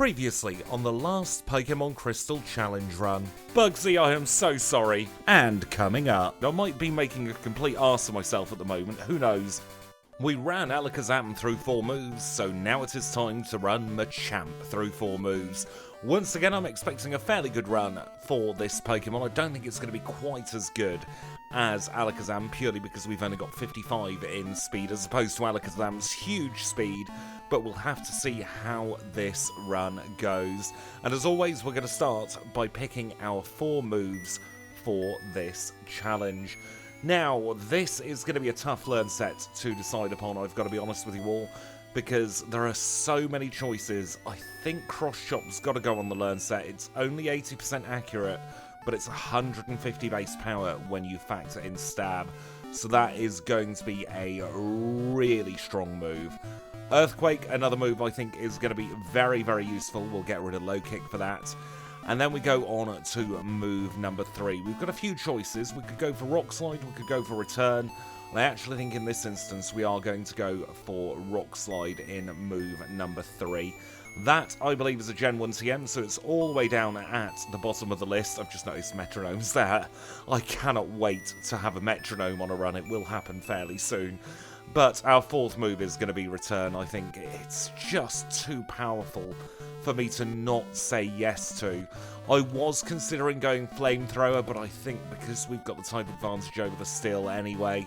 Previously on the last Pokémon Crystal challenge run. Bugsy, I am so sorry. And coming up, I might be making a complete arse of myself at the moment, who knows. We ran Alakazam through 4 moves, so now it is time to run Machamp through 4 moves. Once again, I'm expecting a fairly good run for this Pokemon. I don't think it's going to be quite as good as Alakazam, purely because we've only got 55 in speed as opposed to Alakazam's huge speed, but we'll have to see how this run goes. And as always, we're going to start by picking our 4 moves for this challenge. Now, this is going to be a tough learn set to decide upon, I've got to be honest with you all, because there are so many choices. I think Cross Chop's got to go on the learn set. It's only 80% accurate, but it's 150 base power when you factor in stab, so that is going to be a really strong move. Earthquake, another move I think is going to be very, very useful. We'll get rid of low kick for that. And then we go on to move number 3. We've got a few choices. We could go for Rock Slide, we could go for Return. And I actually think in this instance we are going to go for Rock Slide in move number 3. That, I believe, is a Gen 1 TM, so it's all the way down at the bottom of the list. I've just noticed Metronome's there. I cannot wait to have a Metronome on a run. It will happen fairly soon. But our 4th move is going to be Return. I think it's just too powerful for me to not say yes to. I was considering going Flamethrower, but I think because we've got the type advantage over the Steel anyway,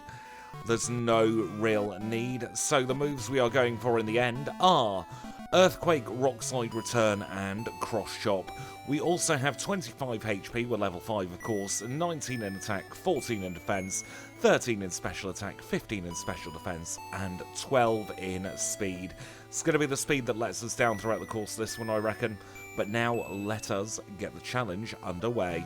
there's no real need. So the moves we are going for in the end are Earthquake, Rock Slide, Return, and Cross Chop. We also have 25 HP, we're level 5 of course, 19 in attack, 14 in defense, 13 in special attack, 15 in special defense, and 12 in speed. It's going to be the speed that lets us down throughout the course of this one, I reckon. But now let us get the challenge underway.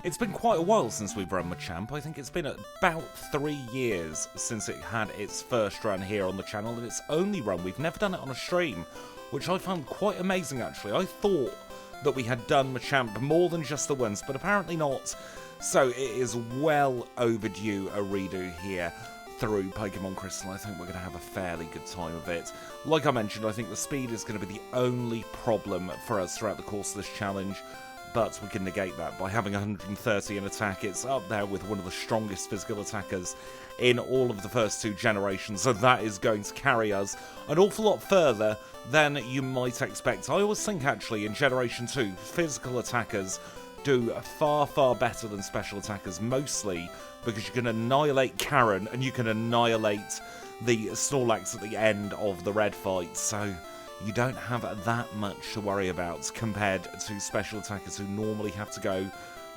It's been quite a while since we've run Machamp. I think it's been about 3 years since it had its first run here on the channel, and its only run. We've never done it on a stream, which I found quite amazing actually. I thought that we had done Machamp more than just the once, but apparently not. So it is well overdue a redo here through Pokémon Crystal. I think we're going to have a fairly good time of it. Like I mentioned, I think the speed is going to be the only problem for us throughout the course of this challenge, but we can negate that by having 130 in attack. It's up there with one of the strongest physical attackers in all of the first 2 generations, so that is going to carry us an awful lot further than you might expect. I always think actually in Generation 2, physical attackers do far, far better than special attackers, mostly because you can annihilate Karen and you can annihilate the Snorlax at the end of the red fight, so you don't have that much to worry about compared to special attackers who normally have to go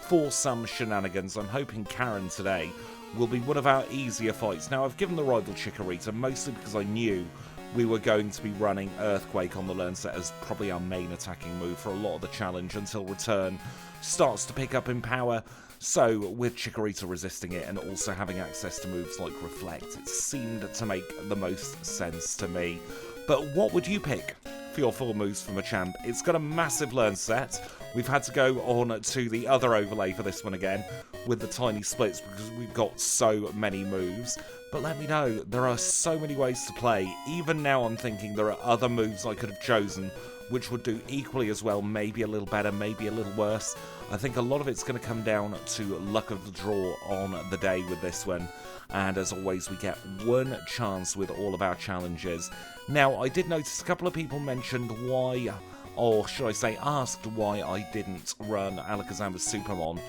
for some shenanigans. I'm hoping Karen today will be one of our easier fights. Now, I've given the rival Chikorita mostly because I knew we were going to be running Earthquake on the learn set as probably our main attacking move for a lot of the challenge until Return starts to pick up in power. So, with Chikorita resisting it and also having access to moves like Reflect, it seemed to make the most sense to me. But what would you pick for your 4 moves for Machamp? It's got a massive learn set. We've had to go on to the other overlay for this one again with the tiny splits because we've got so many moves. But let me know, there are so many ways to play. Even now I'm thinking there are other moves I could have chosen which would do equally as well, maybe a little better, maybe a little worse. I think a lot of it's going to come down to luck of the draw on the day with this one. And as always, we get 1 chance with all of our challenges. Now, I did notice a couple of people mentioned why, or should I say asked why I didn't run Alakazam as Supermon.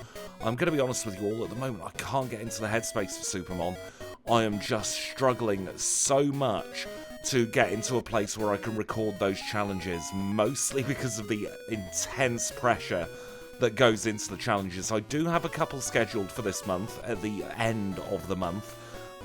I'm going to be honest with you all, at the moment I can't get into the headspace for Supermon. I am just struggling so much to get into a place where I can record those challenges, mostly because of the intense pressure that goes into the challenges. I do have a couple scheduled for this month, at the end of the month,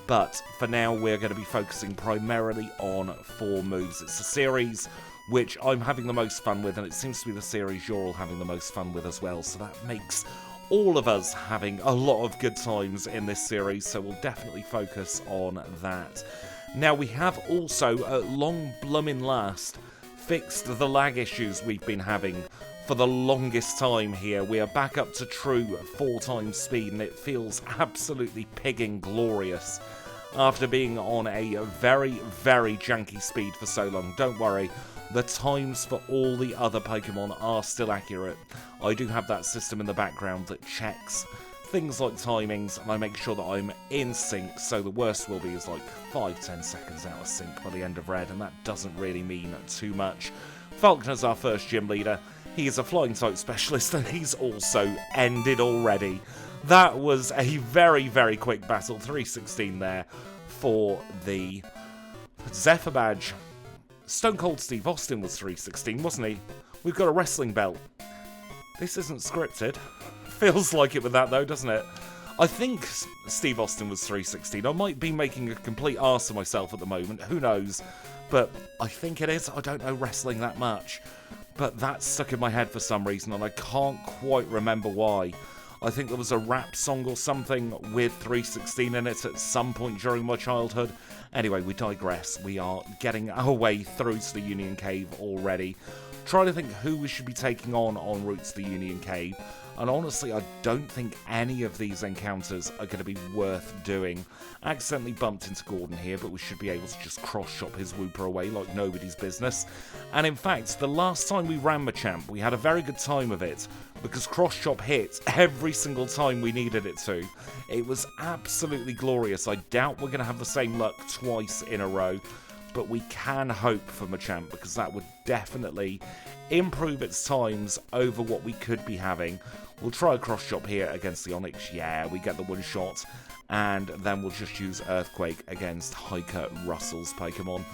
but for now we're going to be focusing primarily on 4 moves. It's a series which I'm having the most fun with, and it seems to be the series you're all having the most fun with as well, so that makes all of us having a lot of good times in this series, so we'll definitely focus on that. Now, we have also, at long bloomin' last, fixed the lag issues we've been having for the longest time here. We are back up to true 4 times speed, and it feels absolutely pigging glorious after being on a very, very janky speed for so long. Don't worry, the times for all the other Pokemon are still accurate. I do have that system in the background that checks things like timings, and I make sure that I'm in sync, so the worst will be is like 5-10 seconds out of sync by the end of Red, and that doesn't really mean too much. Falconer's our first gym leader. He is a flying type specialist, and he's also ended already. That was a very, very quick battle. 316 there for the Zephyr badge. Stone Cold Steve Austin was 316, wasn't he? We've got a wrestling belt. This isn't scripted. Feels like it with that, though, doesn't it? I think Steve Austin was 316. I might be making a complete arse of myself at the moment. Who knows? But I think it is. I don't know wrestling that much. But that's stuck in my head for some reason, and I can't quite remember why. I think there was a rap song or something with 316 in it at some point during my childhood. Anyway, we digress. We are getting our way through to the Union Cave already. Trying to think who we should be taking on route to the Union Cave. And honestly, I don't think any of these encounters are going to be worth doing. Accidentally bumped into Gordon here, but we should be able to just cross-shop his Wooper away like nobody's business. And in fact, the last time we ran Machamp, we had a very good time of it, because cross-shop hit every single time we needed it to. It was absolutely glorious. I doubt we're going to have the same luck twice in a row, but we can hope for Machamp, because that would definitely improve its times over what we could be having. We'll try a cross shop here against the Onix. Yeah, we get the one shot. And then we'll just use Earthquake against Hiker Russell's Pokemon.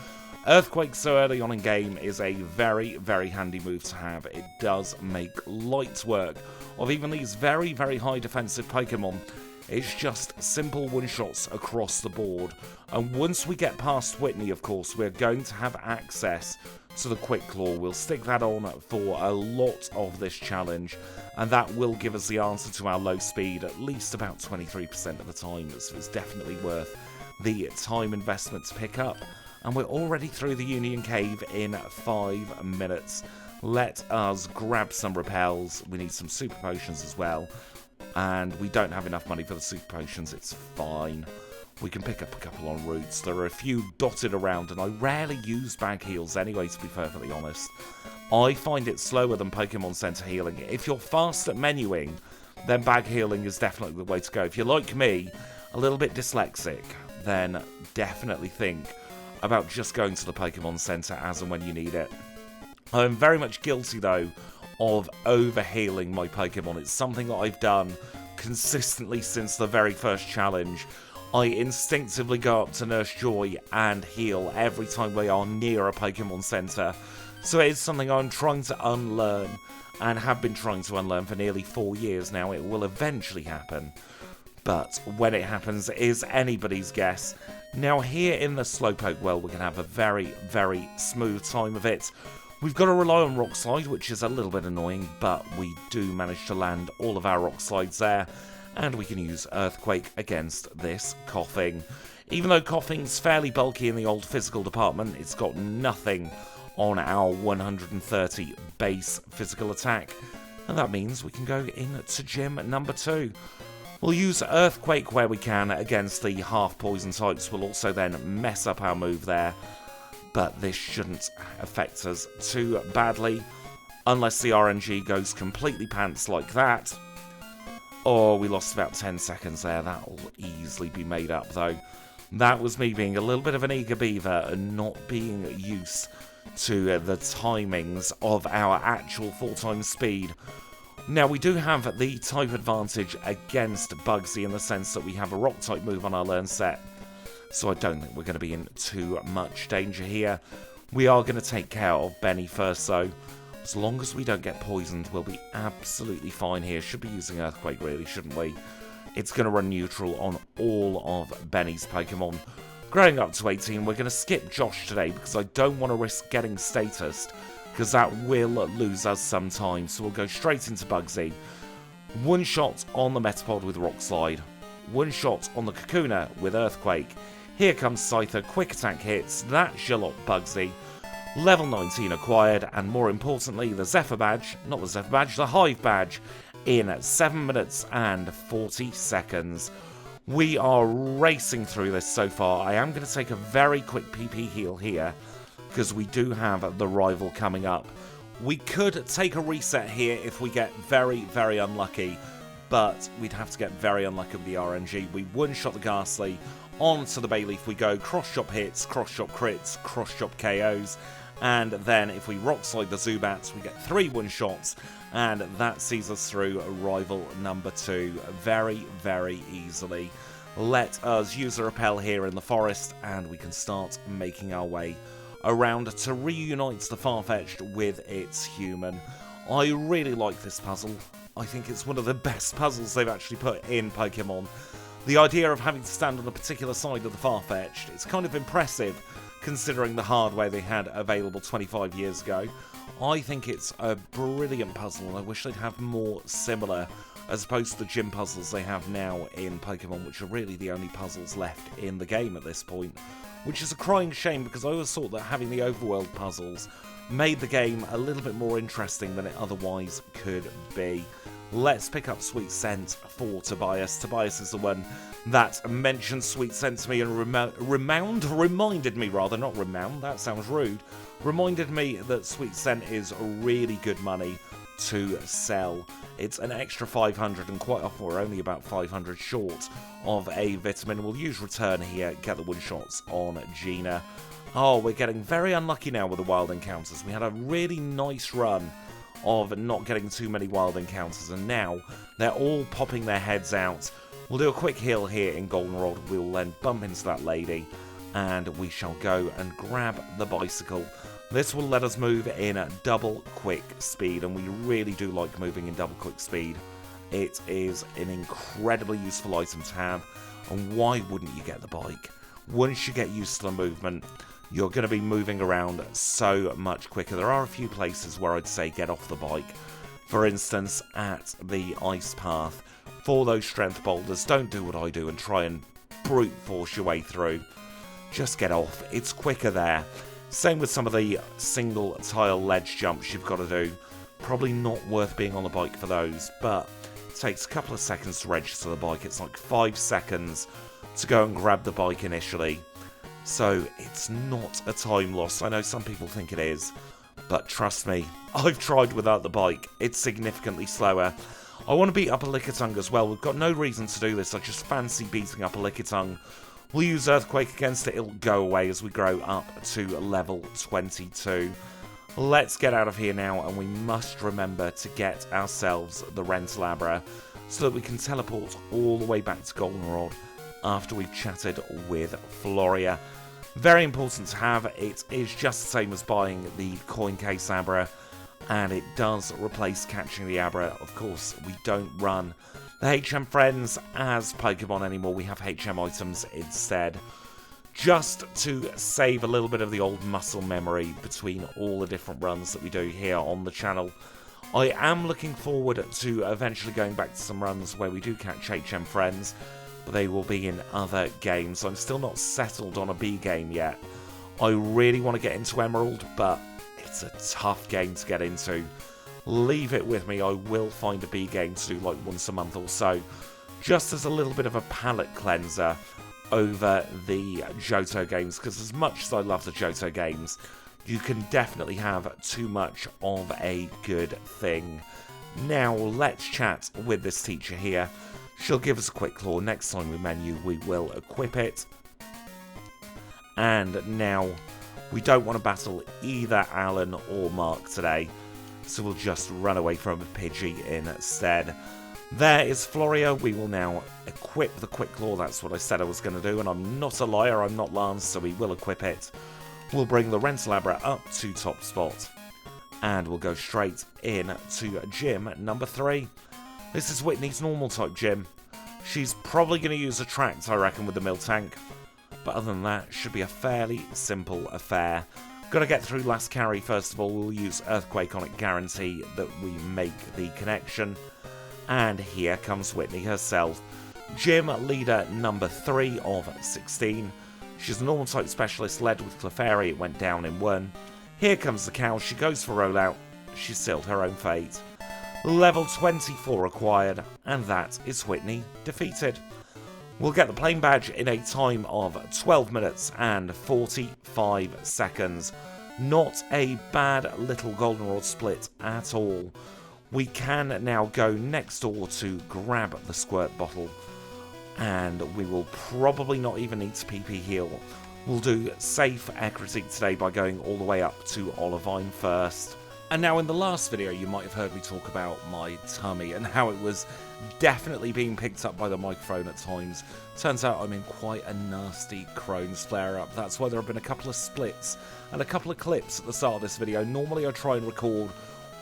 Earthquake so early on in game is a very, very handy move to have. It does make light work of even these very, very high defensive Pokemon. It's just simple one-shots across the board. And once we get past Whitney, of course, we're going to have access to the Quick Claw. We'll stick that on for a lot of this challenge, and that will give us the answer to our low speed at least about 23% of the time, so it's definitely worth the time investment to pick up. And we're already through the Union Cave in 5 minutes. Let us grab some repels. We need some super potions as well, and we don't have enough money for the super potions. It's fine. We can pick up a couple on routes. There are a few dotted around, and I rarely use bag heals anyway, to be perfectly honest. I find it slower than Pokemon Center healing. If you're fast at menuing, then bag healing is definitely the way to go. If you're like me, a little bit dyslexic, then definitely think about just going to the Pokemon Center as and when you need it. I'm very much guilty, though, of over-healing my Pokemon. It's something that I've done consistently since the very first challenge. I instinctively go up to Nurse Joy and heal every time we are near a Pokemon Center. So it is something I'm trying to unlearn, and have been trying to unlearn for nearly 4 years now. It will eventually happen, but when it happens is anybody's guess. Now here in the Slowpoke world, we're going to have a very, very smooth time of it. We've got to rely on Rock Slide, which is a little bit annoying, but we do manage to land all of our Rock Slides there. And we can use Earthquake against this Coughing. Even though Coughing's fairly bulky in the old physical department, it's got nothing on our 130 base physical attack. And that means we can go into gym number 2. We'll use Earthquake where we can against the half-poison types. We'll also then mess up our move there. But this shouldn't affect us too badly, unless the RNG goes completely pants like that. Oh, we lost about 10 seconds there. That'll easily be made up, though. That was me being a little bit of an eager beaver and not being used to the timings of our actual full-time speed. Now, we do have the type advantage against Bugsy in the sense that we have a Rock-type move on our learn set, so I don't think we're going to be in too much danger here. We are going to take care of Benny first, though. As long as we don't get poisoned, we'll be absolutely fine here. Should be using Earthquake, really, shouldn't we? It's going to run neutral on all of Benny's Pokemon. Growing up to 18, we're going to skip Josh today because I don't want to risk getting status, because that will lose us some time. So we'll go straight into Bugsy. One shot on the Metapod with Rock Slide. One shot on the Kakuna with Earthquake. Here comes Scyther, quick attack hits. That's your lot, Bugsy. Level 19 acquired, and more importantly, the Zephyr badge, not the Zephyr badge, the Hive badge, in 7 minutes and 40 seconds. We are racing through this so far. I am going to take a very quick PP heal here, because we do have the rival coming up. We could take a reset here if we get very, very unlucky, but we'd have to get very unlucky with the RNG. We one-shot the Ghastly, onto the Bayleaf we go, cross-chop hits, cross-chop crits, cross-chop KOs, and then if we rock-slide the Zubats, we get 3 one-shots, and that sees us through rival number 2 very, very easily. Let us use a repel here in the forest, and we can start making our way around to reunite the Farfetch'd with its human. I really like this puzzle. I think it's one of the best puzzles they've actually put in Pokemon. The idea of having to stand on a particular side of the Farfetch'd, it's kind of impressive considering the hardware they had available 25 years ago. I think it's a brilliant puzzle, and I wish they'd have more similar, as opposed to the gym puzzles they have now in Pokemon, which are really the only puzzles left in the game at this point. Which is a crying shame, because I always thought that having the overworld puzzles made the game a little bit more interesting than it otherwise could be. Let's pick up Sweet Scent for Tobias. Tobias is the one that mentioned Sweet Scent to me and reminded me, not remound, that sounds rude, reminded me that Sweet Scent is really good money to sell. It's an extra 500, and quite often we're only about 500 short of a vitamin. We'll use Return here, get the one-shots on Gina. Oh, we're getting very unlucky now with the wild encounters. We had a really nice run of not getting too many wild encounters, and now they're all popping their heads out. We'll do a quick heal here in Goldenrod. We'll then bump into that lady, and we shall go and grab the bicycle. This will let us move in double quick speed, and we really do like moving in double quick speed. It is an incredibly useful item to have, and why wouldn't you get the bike? Once you get used to the movement, you're going to be moving around so much quicker. There are a few places where I'd say get off the bike. For instance, at the ice path, for those strength boulders, don't do what I do and try and brute force your way through. Just get off. It's quicker there. Same with some of the single tile ledge jumps you've got to do. Probably not worth being on the bike for those, but it takes a couple of seconds to register the bike. It's like 5 seconds to go and grab the bike initially. So it's not a time loss. I know some people think it is, but trust me, I've tried without the bike. It's significantly slower. I want to beat up a Lickitung as well. We've got no reason to do this. I just fancy beating up a Lickitung. We'll use Earthquake against it. It'll go away as we grow up to level 22. Let's get out of here now, and we must remember to get ourselves the Rentalabra so that we can teleport all the way back to Goldenrod after we've chatted with Floria. Very important to have. It is just the same as buying the coin case Abra, and it does replace catching the Abra. Of course, we don't run the HM Friends as Pokemon anymore. We have HM items instead, just to save a little bit of the old muscle memory between all the different runs that we do here on the channel. I am looking forward to eventually going back to some runs where we do catch HM Friends, but they will be in other games. I'm still not settled on a B game yet. I really want to get into Emerald, but it's a tough game to get into. Leave it with me. I will find a B game to do like once a month or so, just as a little bit of a palate cleanser over the Johto games, because as much as I love the Johto games, you can definitely have too much of a good thing. Now let's chat with this teacher here. She'll give us a quick claw. Next time we menu, we will equip it. And now we don't want to battle either Alan or Mark today, so we'll just run away from Pidgey instead. There is Floria. We will now equip the Quick Claw. That's what I said I was going to do, and I'm not a liar, I'm not Lance, so we will equip it. We'll bring the Rentalabra up to top spot, and we'll go straight in to gym number 3. This is Whitney's normal type gym. She's probably going to use Attract, I reckon, with the Miltank, but other than that, should be a fairly simple affair. Got to get through last carry first of all. We'll use Earthquake on it, guarantee that we make the connection. And here comes Whitney herself. Gym leader number 3 of 16. She's a normal type specialist, led with Clefairy. It went down in 1. Here comes the cow. She goes for rollout. She sealed her own fate. Level 24 acquired, and that is Whitney defeated. We'll get the plain badge in a time of 12 minutes and 45 seconds. Not a bad little Goldenrod split at all. We can now go next door to grab the squirt bottle, and we will probably not even need to PP heal. We'll do safe Ecruteak today by going all the way up to Olivine first. And now in the last video you might have heard me talk about my tummy and how it was definitely being picked up by the microphone at times. Turns out I'm in quite a nasty Crohn's flare-up. That's why there have been a couple of splits and a couple of clips at the start of this video. Normally I try and record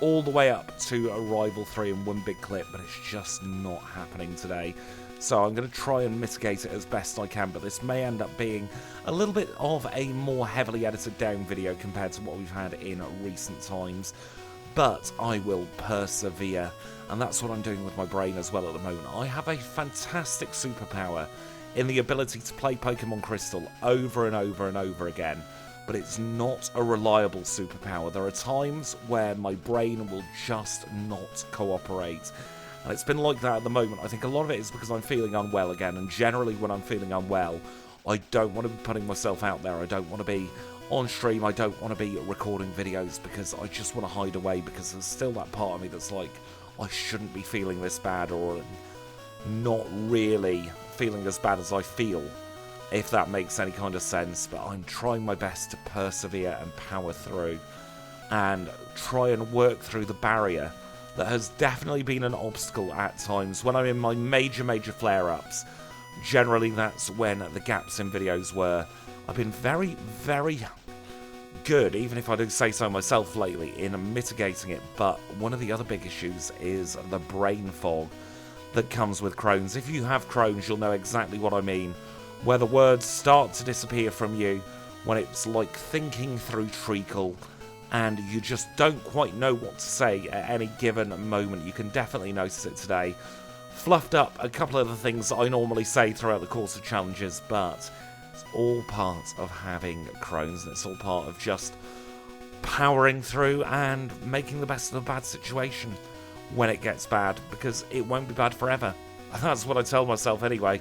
all the way up to Arrival 3 in one big clip, but it's just not happening today. So I'm going to try and mitigate it as best I can, but this may end up being a little bit of a more heavily edited down video compared to what we've had in recent times. But I will persevere, and that's what I'm doing with my brain as well at the moment. I have a fantastic superpower in the ability to play Pokémon Crystal over and over and over again, but it's not a reliable superpower. There are times where my brain will just not cooperate. And it's been like that at the moment. I think a lot of it is because I'm feeling unwell again, and generally when I'm feeling unwell, I don't want to be putting myself out there. I don't want to be on stream. I don't want to be recording videos because I just want to hide away, because there's still that part of me that's like, I shouldn't be feeling this bad, or not really feeling as bad as I feel, if that makes any kind of sense. But I'm trying my best to persevere and power through and try and work through the barrier that has definitely been an obstacle at times. When I'm in my major flare-ups, generally that's when the gaps in videos were. I've been very good, even if I do say so myself lately, in mitigating it. But one of the other big issues is the brain fog that comes with Crohn's. If you have Crohn's, you'll know exactly what I mean, where the words start to disappear from you, when it's like thinking through treacle, and you just don't quite know what to say at any given moment. You can definitely notice it today. Fluffed up a couple of the things that I normally say throughout the course of challenges, but it's all part of having Crohn's, and it's all part of just powering through and making the best of a bad situation when it gets bad, because it won't be bad forever. That's what I tell myself anyway.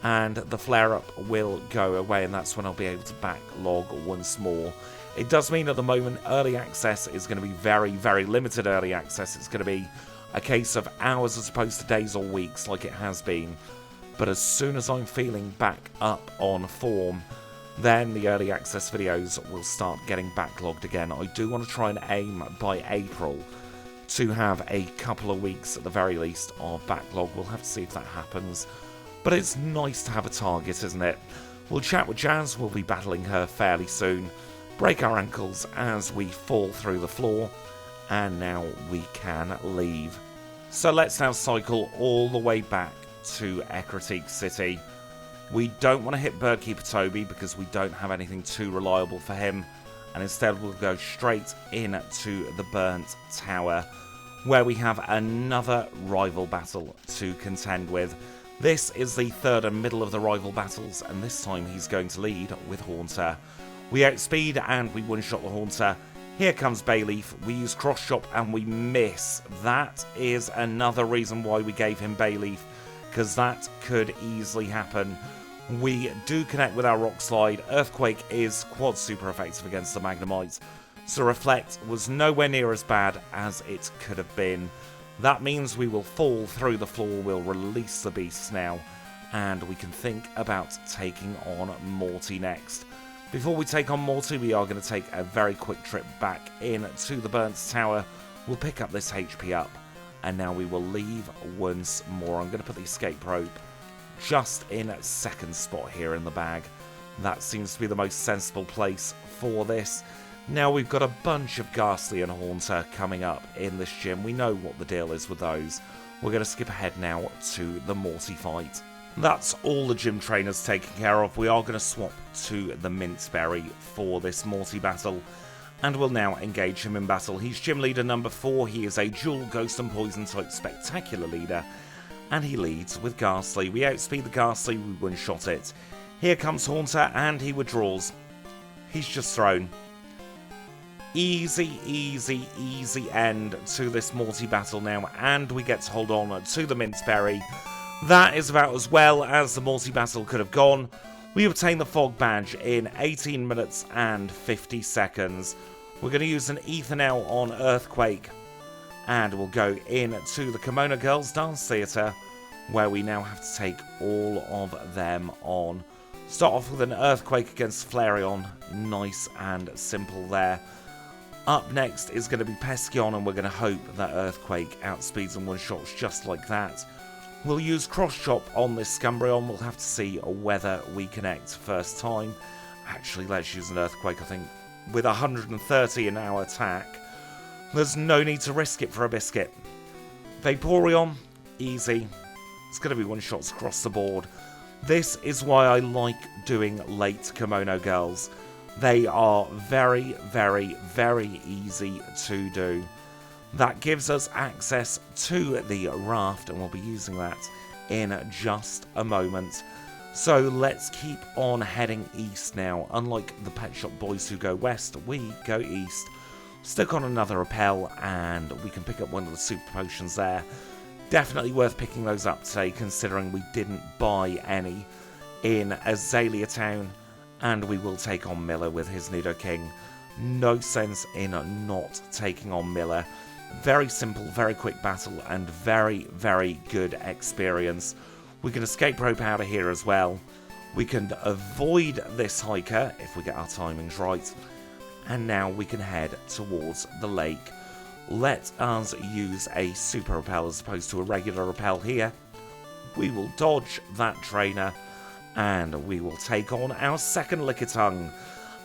And the flare-up will go away, and that's when I'll be able to backlog once more. It does mean at the moment early access is going to be very limited early access. It's going to be a case of hours as opposed to days or weeks like it has been. But as soon as I'm feeling back up on form, then the early access videos will start getting backlogged again. I do want to try and aim by April to have a couple of weeks at the very least of backlog. We'll have to see if that happens. But it's nice to have a target, isn't it? We'll chat with Jazz. We'll be battling her fairly soon. Break our ankles as we fall through the floor, and now we can leave. So let's now cycle all the way back to Ecruteak City. We don't want to hit Birdkeeper Toby because we don't have anything too reliable for him, and instead we'll go straight into the Burnt Tower, where we have another rival battle to contend with. This is the third and middle of the rival battles, and this time he's going to lead with Haunter. We outspeed and we one-shot the Haunter. Here comes Bayleaf. We use Cross Chop and we miss. That is another reason why we gave him Bayleaf, because that could easily happen. We do connect with our Rock Slide. Earthquake is quad super effective against the Magnemite, so Reflect was nowhere near as bad as it could have been. That means we will fall through the floor. We'll release the beasts now, and we can think about taking on Morty next. Before we take on Morty, we are going to take a very quick trip back into the Burnt Tower. We'll pick up this HP up, and now we will leave once more. I'm going to put the escape rope just in a second spot here in the bag. That seems to be the most sensible place for this. Now we've got a bunch of Ghastly and Haunter coming up in this gym. We know what the deal is with those. We're going to skip ahead now to the Morty fight. That's all the gym trainers taken care of. We are going to swap to the Mintberry for this Morty battle, and we'll now engage him in battle. He's gym leader number 4. He is a dual Ghost and Poison type spectacular leader, and he leads with Ghastly. We outspeed the Ghastly, we one-shot it. Here comes Haunter, and he withdraws. He's just thrown. Easy end to this Morty battle now, and we get to hold on to the Mintberry. That is about as well as the Morty battle could have gone. We obtain the Fog Badge in 18 minutes and 50 seconds. We're going to use an Ethanel on Earthquake. And we'll go into the Kimono Girls Dance Theatre, where we now have to take all of them on. Start off with an Earthquake against Flareon. Nice and simple there. Up next is going to be Pescion, and we're going to hope that Earthquake outspeeds and one-shots just like that. We'll use Cross Chop on this Scumbrion. We'll have to see whether we connect first time. Actually, let's use an Earthquake, I think. With 130 in our attack, there's no need to risk it for a biscuit. Vaporeon, easy. It's going to be one-shots across the board. This is why I like doing late Kimono Girls. They are very, very, very easy to do. That gives us access to the raft, and we'll be using that in just a moment. So let's keep on heading east now. Unlike the Pet Shop Boys who go west, we go east. Stick on another repel, and we can pick up one of the super potions there. Definitely worth picking those up today, considering we didn't buy any in Azalea Town. And we will take on Miller with his Nidoking. No sense in not taking on Miller. Very simple, very quick battle, and very, very good experience. We can escape rope out of here as well. We can avoid this hiker if we get our timings right. And now we can head towards the lake. Let us use a super repel as opposed to a regular repel here. We will dodge that trainer, and we will take on our second Lickitung.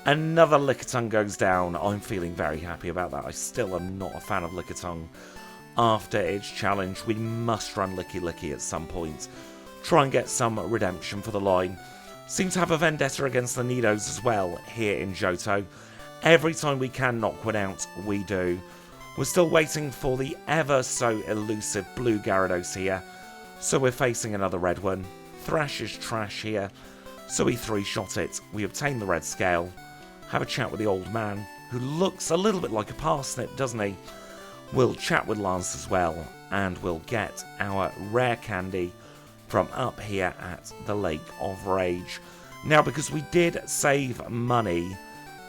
Another Lickitung goes down. I'm feeling very happy about that. I still am not a fan of Lickitung. After its challenge, we must run Licky Licky at some point. Try and get some redemption for the line. Seem to have a vendetta against the Nidos as well here in Johto. Every time we can knock one out, we do. We're still waiting for the ever so elusive blue Gyarados here. So we're facing another red one. Thrash is trash here. So we three-shot it. We obtain the red scale. Have a chat with the old man, who looks a little bit like a parsnip, doesn't he? We'll chat with Lance as well, and we'll get our rare candy from up here at the Lake of Rage. Now, because we did save money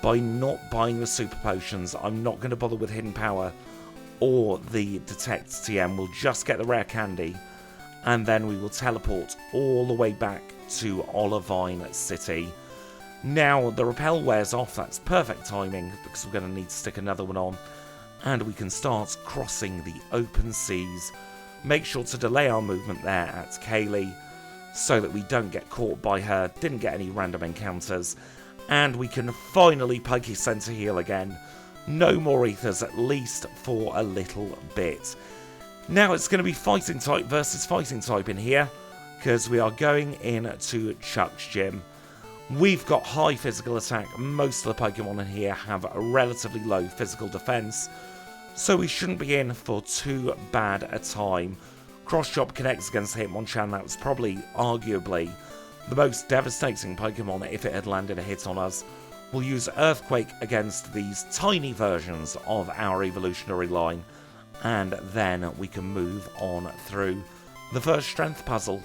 by not buying the super potions, I'm not going to bother with Hidden Power or the Detect TM. We'll just get the rare candy, and then we will teleport all the way back to Olivine City. Now, the repel wears off. That's perfect timing, because we're going to need to stick another one on. And we can start crossing the open seas. Make sure to delay our movement there at Kaylee, so that we don't get caught by her, didn't get any random encounters. And we can finally Pokey Center heal again. No more ethers, at least for a little bit. Now it's going to be fighting type versus fighting type in here, because we are going into Chuck's gym. We've got high physical attack. Most of the Pokemon in here have a relatively low physical defense, so we shouldn't be in for too bad a time. Cross Chop connects against Hitmonchan. That was probably, arguably, the most devastating Pokemon if it had landed a hit on us. We'll use Earthquake against these tiny versions of our evolutionary line, and then we can move on through the first strength puzzle.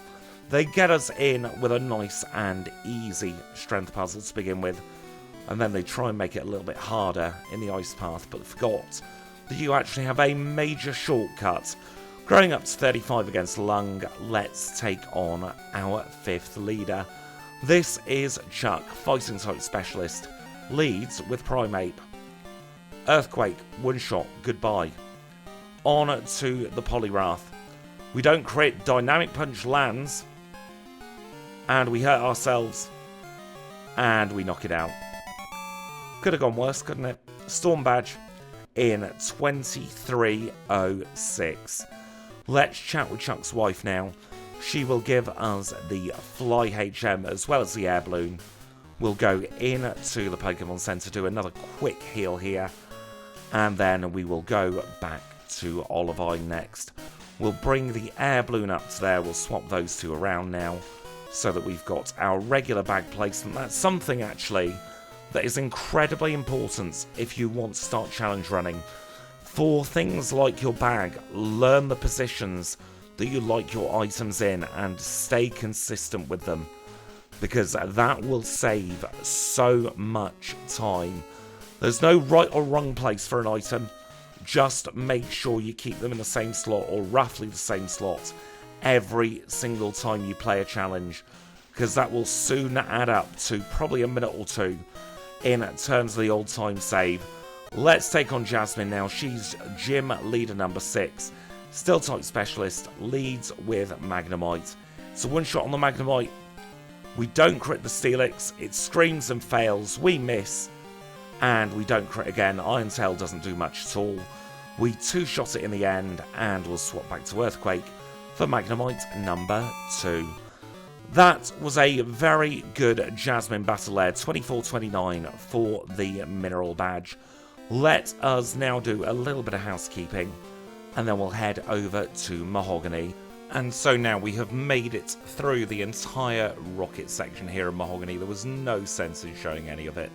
They get us in with a nice and easy strength puzzle to begin with, and then they try and make it a little bit harder in the ice path, but forgot that you actually have a major shortcut. Growing up to 35 against Lung, let's take on our fifth leader. This is Chuck, fighting type specialist, leads with Primeape. Earthquake, one shot, goodbye. On to the Poliwrath. We don't crit, Dynamic Punch lands, and we hurt ourselves, and we knock it out. Could have gone worse, couldn't it? Storm Badge in 2306. Let's chat with Chuck's wife now. She will give us the Fly HM as well as the Air Balloon. We'll go into the Pokemon Center, do another quick heal here, and then we will go back to Olivine next. We'll bring the Air Balloon up to there. We'll swap those two around now, so that we've got our regular bag placement. That's something, actually, that is incredibly important if you want to start challenge running. For things like your bag, learn the positions that you like your items in and stay consistent with them. because that will save so much time. There's no right or wrong place for an item. Just make sure you keep them in the same slot, or roughly the same slot, every single time you play a challenge, because that will soon add up to probably a minute or two in terms of the old time save. Let's take on Jasmine now. She's gym leader number 6. Steel type specialist, leads with Magnemite. So one shot on the Magnemite. We don't crit the Steelix. It screams and fails. We miss. And we don't crit again. Iron Tail doesn't do much at all. We two-shot it in the end, and we'll swap back to Earthquake for Magnemite number 2. That was a very good Jasmine battle there. 24-29 for the mineral badge. Let us now do a little bit of housekeeping, and then we'll head over to Mahogany. And so now we have made it through the entire rocket section here in Mahogany. There was no sense in showing any of it.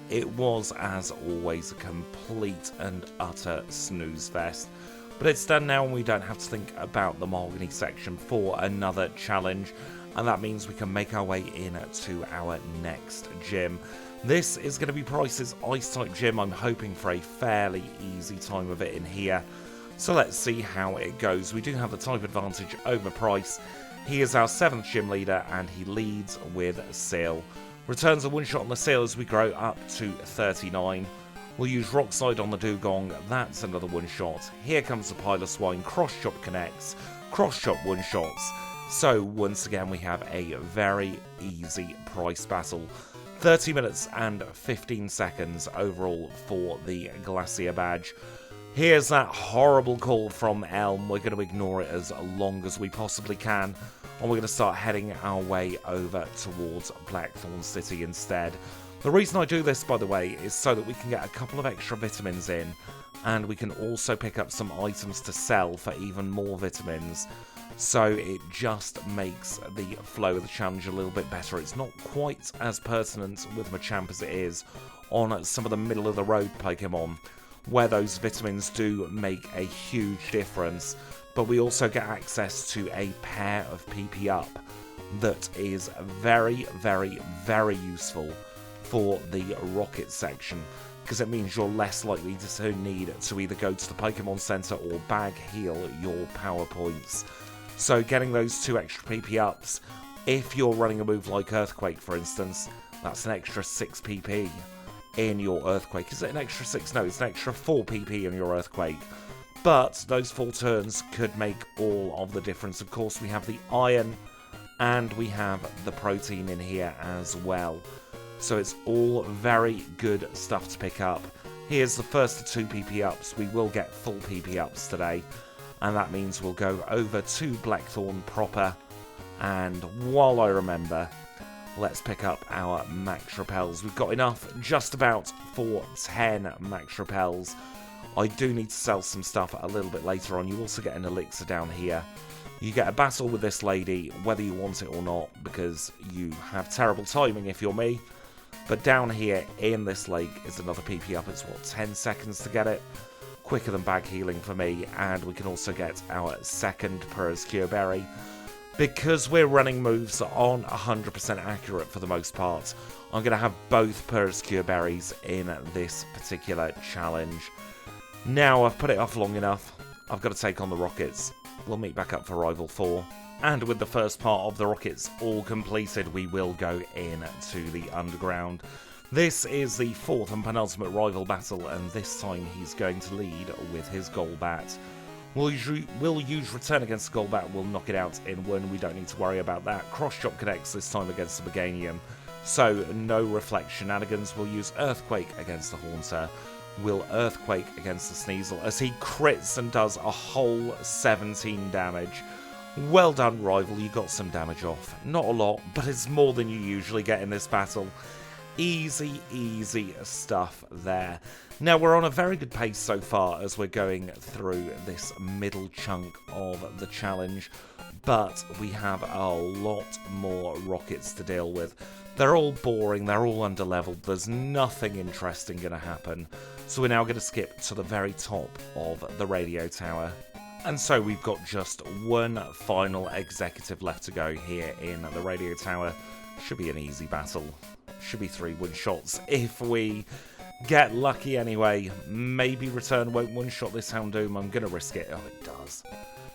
It was, as always, a complete and utter snooze fest. But it's done now, and we don't have to think about the Mahogany section for another challenge. And that means we can make our way in to our next gym. This is going to be Price's Ice-type gym. I'm hoping for a fairly easy time of it in here. So let's see how it goes. We do have the type advantage over Price. He is our 7th gym leader, and he leads with Seal. Returns a one-shot on the Seal as we grow up to 39. We'll use Rock Slide on the Dugong. That's another one-shot. Here comes the Piloswine. Cross-chop connects. Cross-chop one-shots. So once again we have a very easy Price battle. 30 minutes and 15 seconds overall for the Glacier badge. Here's that horrible call from Elm. We're going to ignore it as long as we possibly can. And we're going to start heading our way over towards Blackthorn City instead. The reason I do this, by the way, is so that we can get a couple of extra vitamins in. And we can also pick up some items to sell for even more vitamins. So it just makes the flow of the challenge a little bit better. It's not quite as pertinent with Machamp as it is on some of the middle-of-the-road Pokemon, where those vitamins do make a huge difference. But we also get access to a pair of PP up that is very, very, very useful for the Rocket section, because it means you're less likely to need to either go to the Pokemon Center or bag heal your power points. So getting those 2 extra PP ups, if you're running a move like Earthquake, for instance, that's an extra 6 PP in your Earthquake. Is it an extra 6? No, it's an extra 4 PP in your Earthquake. But those 4 turns could make all of the difference. Of course, we have the iron and we have the protein in here as well. So it's all very good stuff to pick up. Here's the first of 2 PP ups. We will get full PP ups today. And that means we'll go over to Blackthorn proper. And while I remember, let's pick up our Max Repels. We've got enough just about for 10 Max Repels. I do need to sell some stuff a little bit later on. You also get an elixir down here. You get a battle with this lady, whether you want it or not, because you have terrible timing if you're me. But down here in this lake is another PP up. It's, what, 10 seconds to get it? Quicker than bag healing for me. And we can also get our second Periscure Berry. Because we're running moves that aren't 100% accurate for the most part, I'm going to have both Periscure Berries in this particular challenge. Now I've put it off long enough, I've got to take on the Rockets. We'll meet back up for Rival 4. And with the first part of the Rockets all completed, we will go in to the Underground. This is the 4th and penultimate rival battle, and this time he's going to lead with his Golbat. We'll use Return against the Golbat, we'll knock it out in one, we don't need to worry about that. Cross-chop connects this time against the Meganium, so no Reflect shenanigans. We'll use Earthquake against the Haunter. Will Earthquake against the Sneasel as he crits and does a whole 17 damage. Well done, Rival, you got some damage off. Not a lot, but it's more than you usually get in this battle. Easy, easy stuff there. Now, we're on a very good pace so far as we're going through this middle chunk of the challenge, but we have a lot more Rockets to deal with. They're all boring, they're all underleveled, there's nothing interesting going to happen. So we're now going to skip to the very top of the radio tower. And so we've got just one final executive left to go here in the radio tower. Should be an easy battle. Should be 3 one-shots if we get lucky anyway. Maybe Return won't one-shot this Houndoom. I'm going to risk it. Oh, it does.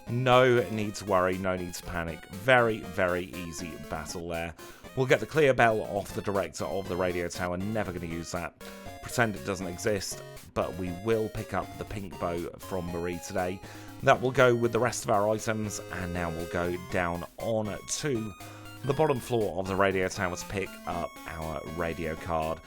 No need to worry, no need to panic. Very, very easy battle there. We'll get the clear bell off the director of the radio tower. Never going to use that. Pretend it doesn't exist. But we will pick up the pink bow from Marie today. That will go with the rest of our items. And now we'll go down on to the bottom floor of the radio tower to pick up our radio card.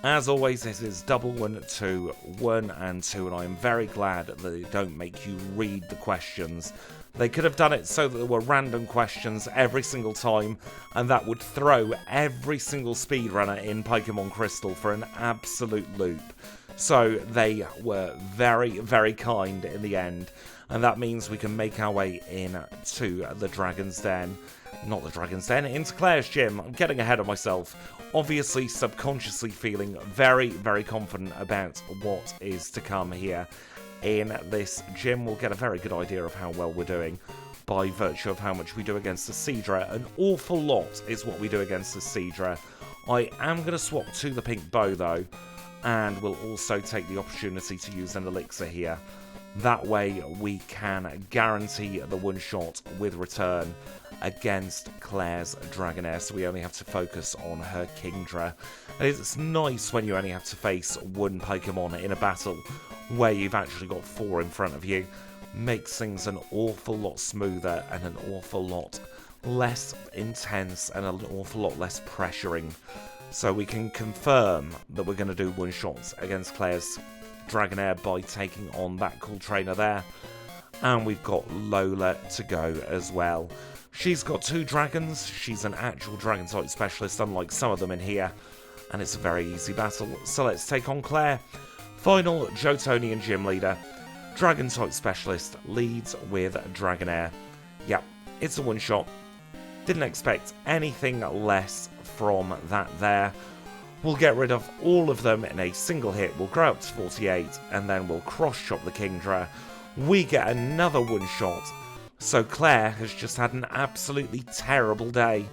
As always, this is double 1, 2, 1 and 2, and I am very glad that they don't make you read the questions. They could have done it so that there were random questions every single time, and that would throw every single speedrunner in Pokémon Crystal for an absolute loop. So they were very, very kind in the end, and that means we can make our way in to the Dragon's Den. Not the Dragon's Den, into Clair's gym. I'm getting ahead of myself. Obviously, subconsciously feeling very, very confident about what is to come here in this gym. We'll get a very good idea of how well we're doing by virtue of how much we do against the Seadra. An awful lot is what we do against the Seadra. I am going to swap to the pink bow, though, and we'll also take the opportunity to use an elixir here. That way, we can guarantee the one-shot with Return against Clair's Dragonair, so we only have to focus on her Kingdra. And it's nice when you only have to face one Pokemon in a battle where you've actually got 4 in front of you. Makes things an awful lot smoother and an awful lot less intense and an awful lot less pressuring. So we can confirm that we're going to do one-shots against Clair's Dragonair by taking on that cool trainer there. And we've got Lola to go as well. She's got 2 dragons. She's an actual dragon type specialist, unlike some of them in here. And it's a very easy battle. So let's take on Clair. Final Jotonian gym leader. Dragon type specialist leads with Dragonair. Yep, it's a one-shot. Didn't expect anything less from that there. We'll get rid of all of them in a single hit. We'll grow up to 48, and then we'll cross-chop the Kingdra. We get another one-shot. So Clair has just had an absolutely terrible day.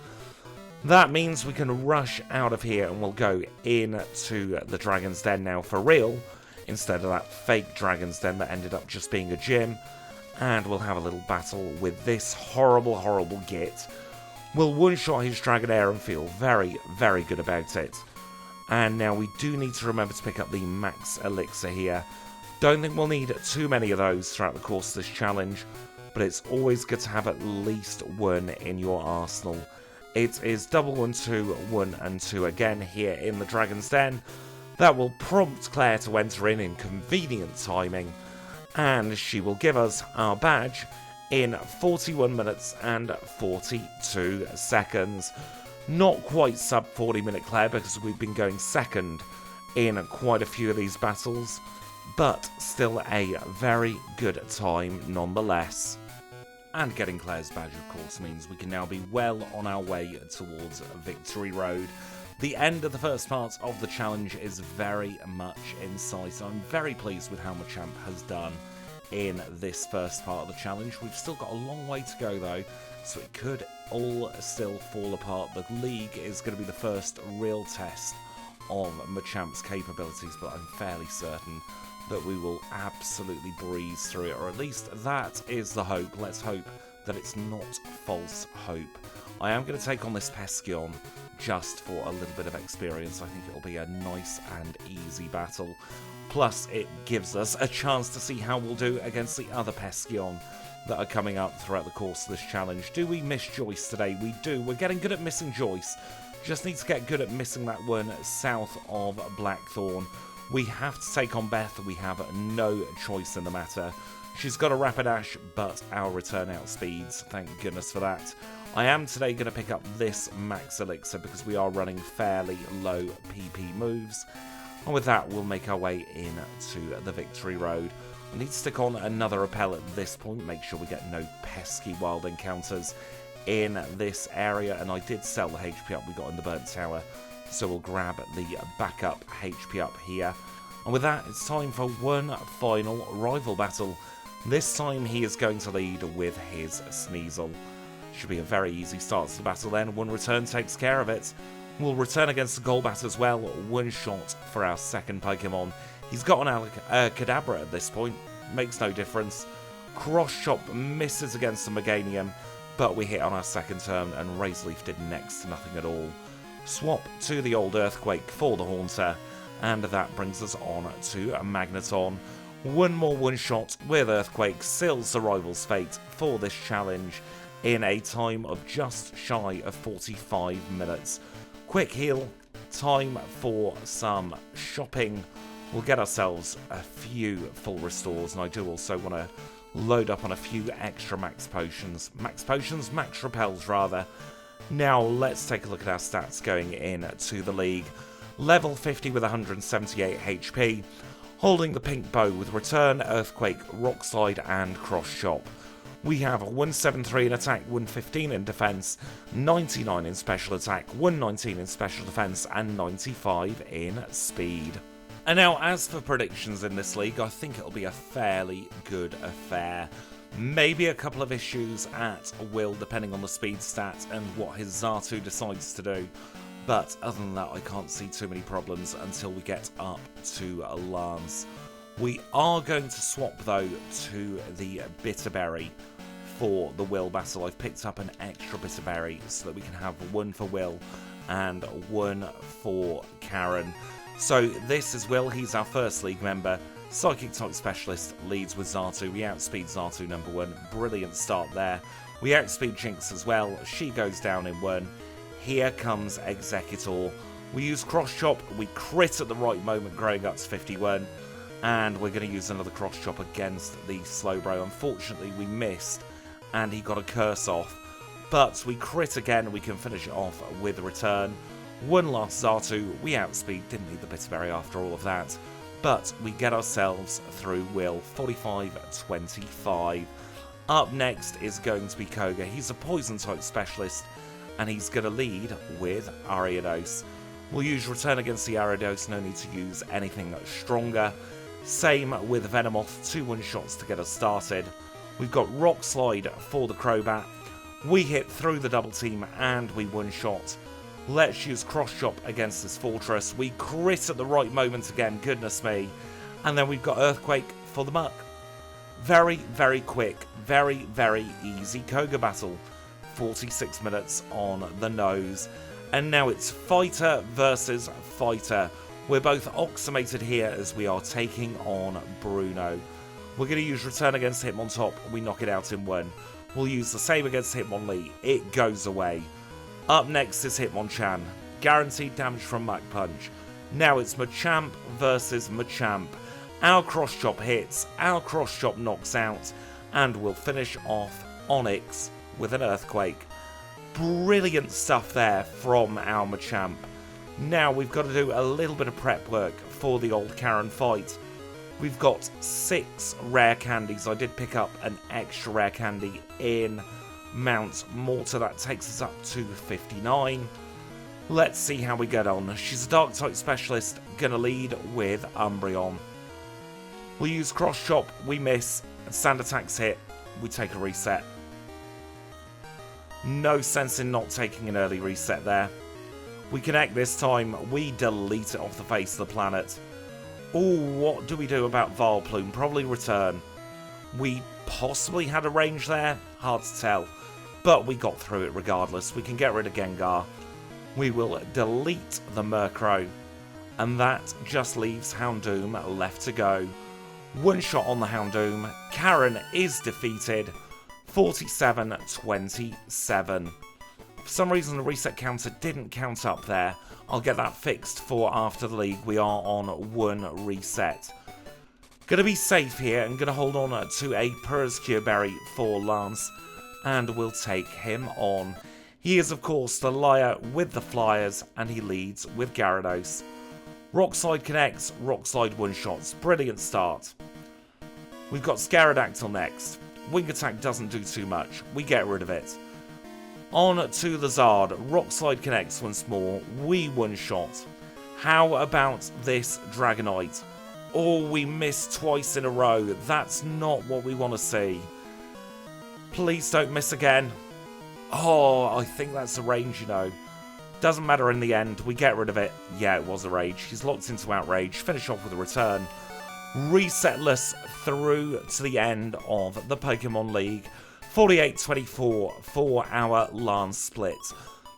That means we can rush out of here, and we'll go into the Dragon's Den now for real, instead of that fake Dragon's Den that ended up just being a gym. And we'll have a little battle with this horrible, horrible Git. We'll one-shot his Dragonair and feel very, very good about it. And now we do need to remember to pick up the Max Elixir here. Don't think we'll need too many of those throughout the course of this challenge, but it's always good to have at least one in your arsenal. It is double 1, 2, 1 and 2 again here in the Dragon's Den. That will prompt Clair to enter in convenient timing, and she will give us our badge in 41 minutes and 42 seconds. Not quite sub 40-minute Clair because we've been going second in quite a few of these battles, but still a very good time nonetheless. And getting Clair's badge, of course, means we can now be well on our way towards Victory Road. The end of the first part of the challenge is very much in sight. I'm very pleased with how Machamp has done in this first part of the challenge. We've still got a long way to go, though, so it could all still fall apart. The league is going to be the first real test of Machamp's capabilities, but I'm fairly certain that we will absolutely breeze through it, or at least that is the hope. Let's hope that it's not false hope. I am going to take on this Pescion just for a little bit of experience. I think it'll be a nice and easy battle. Plus, it gives us a chance to see how we'll do against the other Pescion that are coming up throughout the course of this challenge. Do we miss Joyce today? We do. We're getting good at missing Joyce. Just need to get good at missing that one south of Blackthorn. We have to take on Beth. We have no choice in the matter. She's got a Rapidash, but our return outspeeds. Thank goodness for that. I am today going to pick up this Max Elixir because we are running fairly low PP moves. And with that, we'll make our way into the Victory Road. We need to stick on another Repel at this point. Make sure we get no pesky wild encounters in this area. And I did sell the HP up we got in the Burnt Tower, so we'll grab the backup HP up here. And with that, it's time for one final rival battle. This time he is going to lead with his Sneasel. Should be a very easy start to the battle then. One return takes care of it. We'll return against the Golbat as well. One shot for our second Pokemon. He's got an Kadabra at this point. Makes no difference. Cross Chop misses against the Mahogany, but we hit on our second turn and Razor Leaf did next to nothing at all. Swap to the old Earthquake for the Haunter, and that brings us on to a Magneton. One more one-shot with Earthquake seals the rival's fate for this challenge in a time of just shy of 45 minutes. Quick heal, time for some shopping. We'll get ourselves a few full restores, and I do also want to load up on a few extra max potions. Max repels rather. Now let's take a look at our stats going into the league. Level 50 with 178 HP. Holding the pink bow with Return, Earthquake, Rock Slide and Cross Chop. We have 173 in attack, 115 in defense, 99 in special attack, 119 in special defense and 95 in speed. And now as for predictions in this league, I think it'll be a fairly good affair. Maybe a couple of issues at will depending on the speed stat and what his Xatu decides to do. But other than that, I can't see too many problems until we get up to Lance. We are going to swap, though, to the Bitterberry for the Will battle. I've picked up an extra Bitterberry so that we can have one for Will and one for Karen. So this is Will. He's our first league member. Psychic type specialist, leads with Xatu. We outspeed Xatu number 1. Brilliant start there. We outspeed Jinx as well. She goes down in 1. Here comes Executor. We use Cross Chop. We crit at the right moment, growing up to 51. And we're going to use another Cross Chop against the Slowbro. Unfortunately, we missed, and he got a curse off. But we crit again, and we can finish it off with a Return. One last Xatu. We outspeed. Didn't need the Bitterberry after all of that. But we get ourselves through Will. 45-25. Up next is going to be Koga. He's a Poison type specialist, and he's going to lead with Ariados. We'll use Return against the Ariados, no need to use anything stronger. Same with Venomoth, 2 one-shots to get us started. We've got Rock Slide for the Crobat. We hit through the double team and we one-shot. Let's use Cross Chop against this Fortress. We crit at the right moment again, goodness me. And then we've got Earthquake for the Muck. Very, very quick, very, very easy Koga battle. 46 minutes on the nose. And now it's Fighter versus Fighter. We're both oxymated here as we are taking on Bruno. We're going to use Return against Hitmontop. We knock it out in 1. We'll use the same against Hitmonlee. It goes away. Up next is Hitmonchan. Guaranteed damage from Mach Punch. Now it's Machamp versus Machamp. Our Cross Chop hits, our Cross Chop knocks out, and we'll finish off Onyx with an Earthquake. Brilliant stuff there from our Machamp. Now we've got to do a little bit of prep work for the old Karen fight. We've got 6 rare candies. I did pick up an extra rare candy in Mount Mortar. That takes us up to 59. Let's see how we get on. She's a Dark type specialist, gonna lead with Umbreon. We'll use Cross Chop, we miss, Sand Attacks hit, we take a reset. No sense in not taking an early reset there. We connect this time, we delete it off the face of the planet. Oh, what do we do about Vileplume? Probably Return. We possibly had a range there, hard to tell. But we got through it regardless. We can get rid of Gengar. We will delete the Murkrow. And that just leaves Houndoom left to go. One shot on the Houndoom. Karen is defeated. 47-27. For some reason the reset counter didn't count up there. I'll get that fixed for after the league. We are on 1 reset. Gonna be safe here and gonna hold on to a Purrscure Berry for Lance. And we'll take him on. He is of course the liar with the flyers and he leads with Gyarados. Rock Slide connects, Rock Slide one-shots. Brilliant start. We've got Scarodactyl next. Wing Attack doesn't do too much. We get rid of it. On to the Zard. Rock Slide connects once more. We one-shot. How about this Dragonite? Oh, we missed twice in a row. That's not what we want to see. Please don't miss again. Oh, I think that's a range, you know. Doesn't matter in the end. We get rid of it. Yeah, it was a rage. He's locked into outrage. Finish off with a return. Resetless through to the end of the Pokemon League. 48-24 for our last split.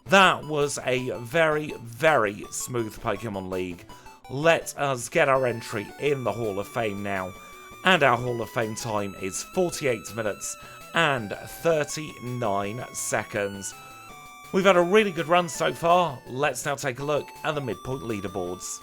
That was a very, very smooth Pokemon League. Let us get our entry in the Hall of Fame now. And our Hall of Fame time is 48 minutes and 39 seconds. We've had a really good run so far. Let's now take a look at the midpoint leaderboards.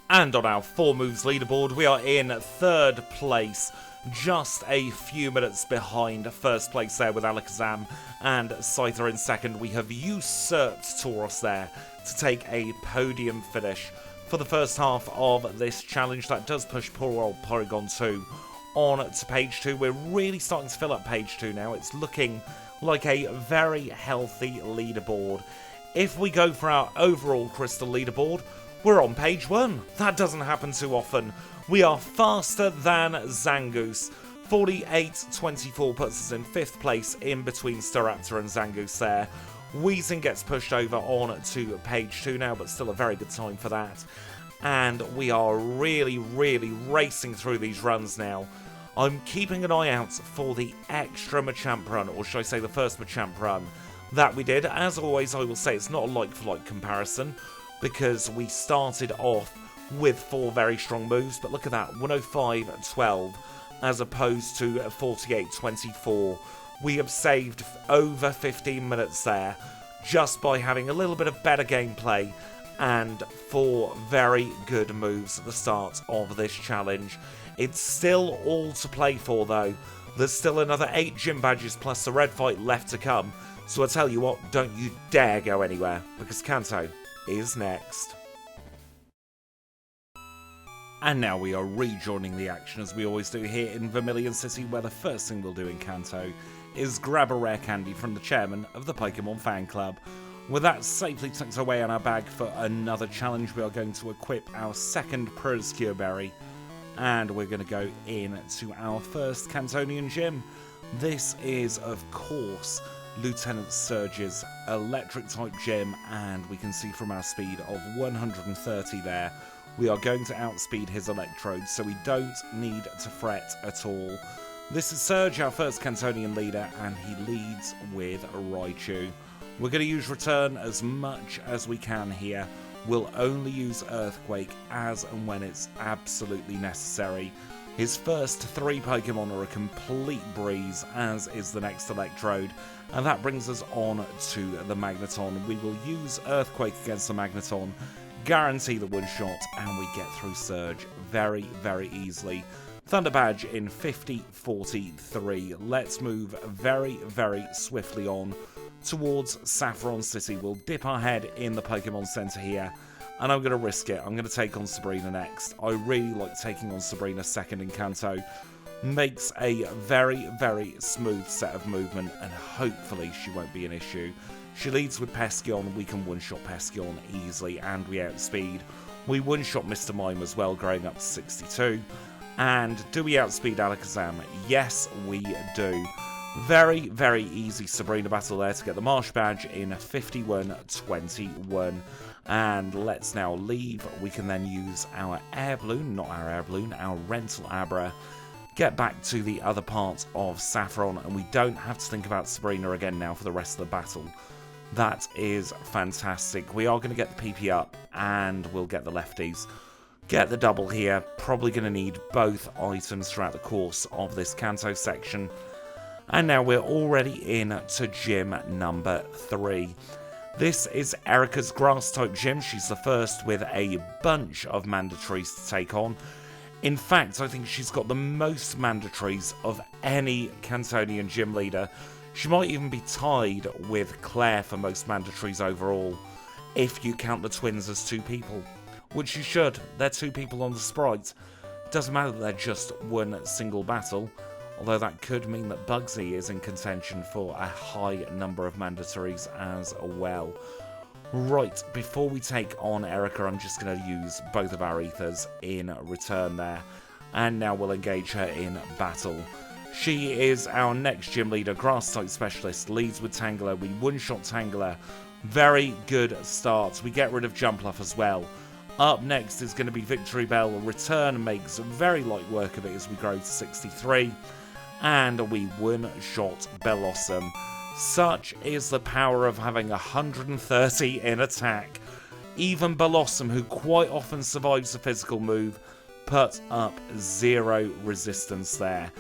And on our 4 moves leaderboard, we are in 3rd place, just a few minutes behind 1st place there with Alakazam and Scyther in 2nd. We have usurped Tauros there to take a podium finish for the first half of this challenge. That does push poor old Porygon 2 on to page 2. We're really starting to fill up page 2 now. It's looking like a very healthy leaderboard. If we go for our overall Crystal leaderboard, we're on page 1. That doesn't happen too often. We are faster than Zangoose. 48-24 puts us in 5th place in between Staraptor and Zangoose there. Weezing gets pushed over on to page 2 now, but still a very good time for that. And we are really, really racing through these runs now. I'm keeping an eye out for the extra Machamp run, or should I say the first Machamp run that we did. As always, I will say it's not a like-for-like comparison, because we started off with 4 very strong moves, but look at that, 105-12 as opposed to 48-24. We have saved over 15 minutes there just by having a little bit of better gameplay and 4 very good moves at the start of this challenge. It's still all to play for though. There's still another 8 gym badges plus the red fight left to come. So I tell you what, don't you dare go anywhere, because Kanto is next. And now we are rejoining the action as we always do here in Vermilion City, where the first thing we'll do in Kanto is grab a rare candy from the chairman of the Pokemon fan club. With that safely tucked away in our bag for another challenge, we are going to equip our 2nd Prosecure Berry, and we're going to go into our first Cantonian gym. This is, of course, Lieutenant Surge's electric type gym, and we can see from our speed of 130 there, we are going to outspeed his Electrode, so we don't need to fret at all. This is Surge, our first Cantonian leader, and he leads with Raichu. We're going to use Return as much as we can here. We'll only use Earthquake as and when it's absolutely necessary. His first 3 Pokemon are a complete breeze, as is the next Electrode, and that brings us on to the Magneton. We will use Earthquake against the Magneton, guarantee the one-shot, and we get through Surge very, very easily. Thunder Badge in 50-43. Let's move very, very swiftly on towards Saffron City. We'll dip our head in the Pokemon Center here, and I'm going to risk it. I'm going to take on Sabrina next. I really like taking on Sabrina second in Kanto. Makes a very, very smooth set of movement, and hopefully she won't be an issue. She leads with Peskeon. We can one-shot Peskeon easily, and we outspeed. We one-shot Mr. Mime as well, growing up to 62. And do we outspeed Alakazam? Yes, we do. Very, very easy Sabrina battle there to get the Marsh Badge in 51-21. And let's now leave. We can then use our Air Balloon, not our Air Balloon, our Rental Abra. Get back to the other parts of Saffron, and we don't have to think about Sabrina again now for the rest of the battle. That is fantastic. We are going to get the PP up, and we'll get the lefties. Get the double here. Probably going to need both items throughout the course of this Kanto section. And now we're already in to gym number 3. This is Erica's Grass-type gym. She's the first with a bunch of mandatories to take on. In fact, I think she's got the most mandatories of any Cantonian gym leader. She might even be tied with Clair for most mandatories overall, if you count the twins as 2 people. Which you should. They're 2 people on the sprite. Doesn't matter that they're just one single battle, although that could mean that Bugsy is in contention for a high number of mandatories as well. Right, before we take on Erica, I'm just going to use both of our ethers in return there. And now we'll engage her in battle. She is our next gym leader, Grass-type specialist, leads with Tangela. We one-shot Tangela. Very good start. We get rid of Jumpluff as well. Up next is going to be Victory Bell. Return makes very light work of it as we grow to 63. And we one-shot Bellossom. Such is the power of having 130 in attack. Even Bellossom, who quite often survives a physical move, puts up 0 resistance there.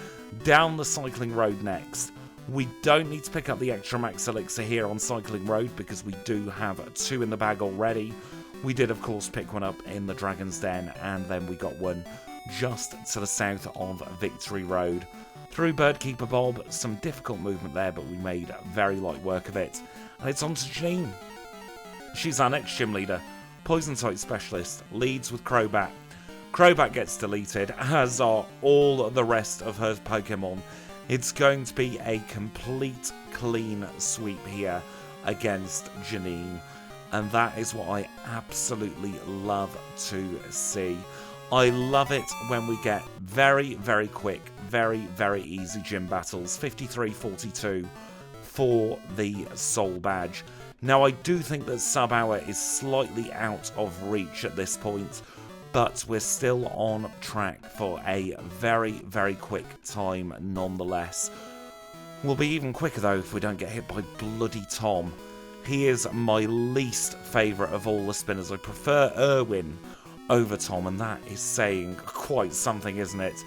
Down the Cycling Road next. We don't need to pick up the extra max elixir here on Cycling Road because we do have 2 in the bag already. We did, of course, pick one up in the Dragon's Den, and then we got one just to the south of Victory Road. Through Birdkeeper Bob, some difficult movement there, but we made very light work of it. And it's on to Janine. She's our next gym leader, Poison-type specialist, leads with Crobat. Crobat gets deleted, as are all the rest of her Pokemon. It's going to be a complete clean sweep here against Janine, and that is what I absolutely love to see. I love it when we get very, very quick, very, very easy gym battles. 53-42 for the Soul Badge. Now, I do think that Sub-Hour is slightly out of reach at this point, but we're still on track for a very, very quick time nonetheless. We'll be even quicker though if we don't get hit by bloody Tom. He is my least favourite of all the spinners. I prefer Irwin over Tom, and that is saying quite something, isn't it?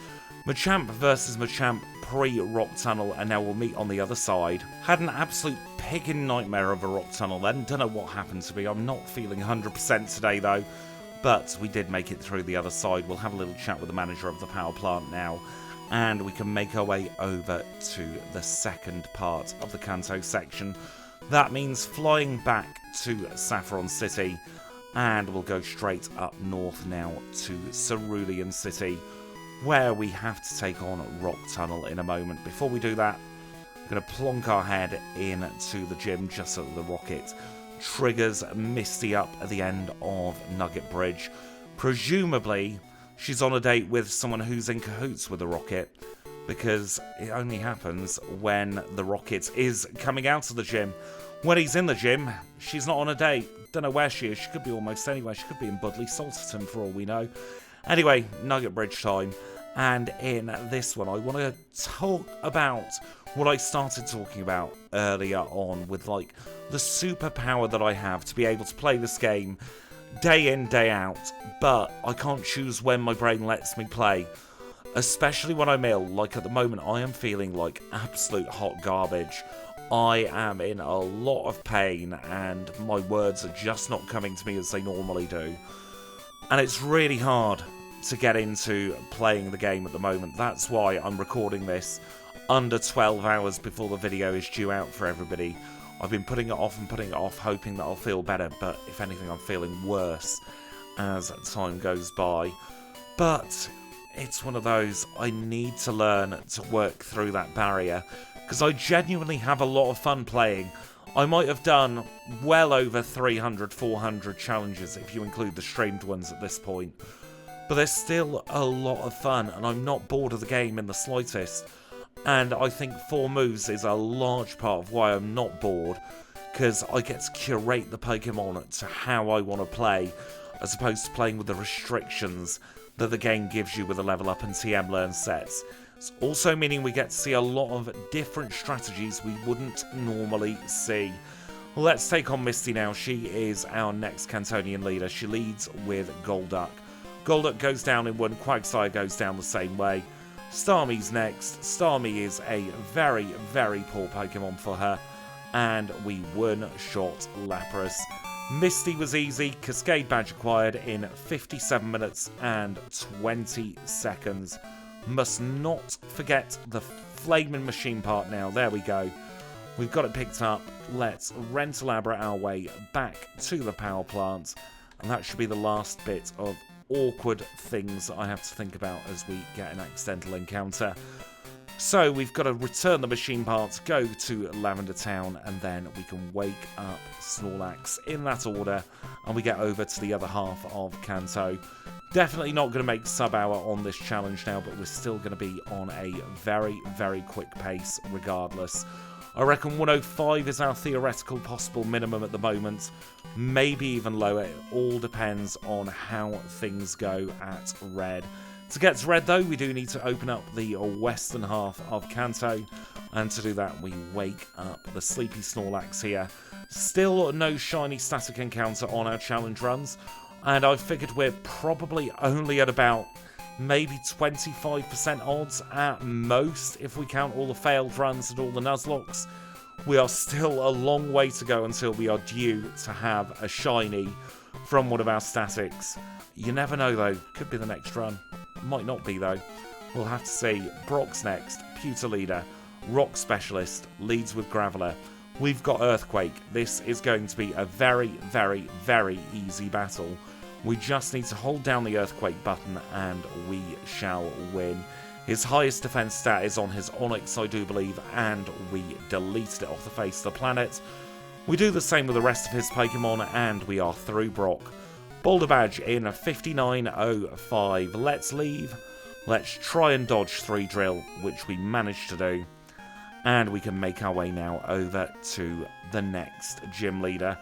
Machamp versus Machamp pre-Rock Tunnel, and now we'll meet on the other side. Had an absolute picking nightmare of a Rock Tunnel then. Don't know what happened to me. I'm not feeling 100% today though. But we did make it through the other side. We'll have a little chat with the manager of the power plant now, and we can make our way over to the second part of the Kanto section. That means flying back to Saffron City, and we'll go straight up north now to Cerulean City, where we have to take on Rock Tunnel in a moment. Before we do that, I'm going to plonk our head into the gym just so that the rocket triggers Misty up at the end of Nugget Bridge. Presumably, she's on a date with someone who's in cahoots with the rocket, because it only happens when the rocket is coming out of the gym. When he's in the gym, she's not on a date. Don't know where she is. She could be almost anywhere. She could be in Budley Salterton for all we know. Anyway, Nugget Bridge time. And in this one, I want to talk about what I started talking about earlier on with, like, the superpower that I have to be able to play this game day in, day out, but I can't choose when my brain lets me play. Especially when I'm ill. Like, at the moment, I am feeling like absolute hot garbage. I am in a lot of pain, and my words are just not coming to me as they normally do. And it's really hard to get into playing the game at the moment. That's why I'm recording this under 12 hours before the video is due out for everybody. I've been putting it off and putting it off, hoping that I'll feel better, but if anything, I'm feeling worse as time goes by. But it's one of those, I need to learn to work through that barrier, because I genuinely have a lot of fun playing. I might have done well over 300, 400 challenges if you include the streamed ones at this point. But there's still a lot of fun, and I'm not bored of the game in the slightest. And I think 4 moves is a large part of why I'm not bored, because I get to curate the Pokemon to how I want to play, as opposed to playing with the restrictions that the game gives you with the level up and TM learn sets. It's also meaning we get to see a lot of different strategies we wouldn't normally see. Let's take on Misty now. She is our next Cantonian leader. She leads with Golduck. Golduck goes down in one, Quagsire goes down the same way. Starmie's next. Starmie is a very, very poor Pokemon for her. And we one-shot Lapras. Misty was easy. Cascade Badge acquired in 57 minutes and 20 seconds. Must not forget the Flaming Machine part now. There we go. We've got it picked up. Let's Rentalabra our way back to the power plant. And that should be the last bit of awkward things that I have to think about as we get an accidental encounter. So we've got to return the machine parts, go to Lavender Town, and then we can wake up Snorlax in that order, and we get over to the other half of Kanto. Definitely not going to make sub-hour on this challenge now, but we're still going to be on a very, very quick pace regardless. I reckon 105 is our theoretical possible minimum at the moment, maybe even lower. It all depends on how things go at Red. To get to Red, though, we do need to open up the western half of Kanto, and to do that, we wake up the sleepy Snorlax here. Still no shiny static encounter on our challenge runs, and I figured we're probably only at about maybe 25% odds at most if we count all the failed runs and all the Nuzlocks. We are still a long way to go until we are due to have a shiny from one of our statics. You never know, though. Could be the next run. Might not be, though. We'll have to see. Brock's next. Pewter Leader. Rock Specialist. Leads with Graveler. We've got Earthquake. This is going to be a very, very, very easy battle. We just need to hold down the Earthquake button and we shall win. His highest defense stat is on his Onix, I do believe, and we deleted it off the face of the planet. We do the same with the rest of his Pokemon, and we are through Brock. Boulder Badge in 59.05. Let's leave. Let's try and dodge 3 drill, which we managed to do. And we can make our way now over to the next gym leader.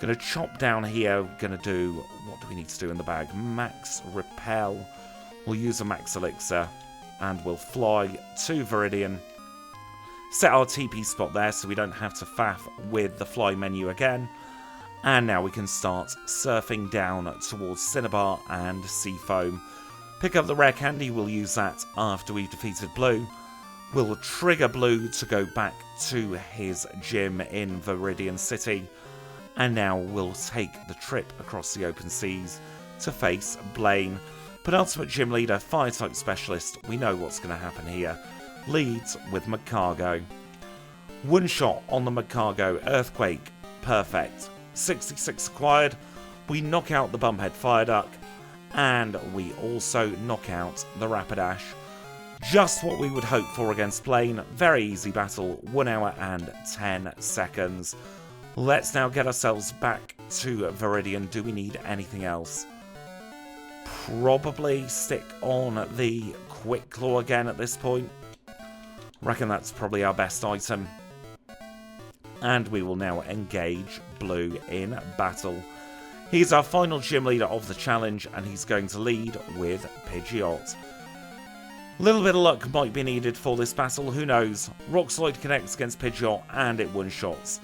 Gonna chop down here. Gonna do, what do we need to do in the bag? Max Repel. We'll use a Max Elixir. And we'll fly to Viridian. Set our TP spot there so we don't have to faff with the fly menu again. And now we can start surfing down towards Cinnabar and Seafoam. Pick up the rare candy, we'll use that after we've defeated Blue. We'll trigger Blue to go back to his gym in Viridian City. And now we'll take the trip across the open seas to face Blaine. Penultimate gym leader, fire-type specialist, we know what's going to happen here. Leads with Magcargo. One shot on the Magcargo, Earthquake, perfect. 66 acquired, we knock out the Bumphead Fire Duck, and we also knock out the Rapidash. Just what we would hope for against Blaine, very easy battle, 1 hour and 10 seconds. Let's now get ourselves back to Viridian. Do we need anything else? Probably stick on the Quick Claw again at this point. Reckon that's probably our best item. And we will now engage Blue in battle. He's our final gym leader of the challenge, and he's going to lead with Pidgeot. A little bit of luck might be needed for this battle, who knows. Rock Slide connects against Pidgeot and it one-shots.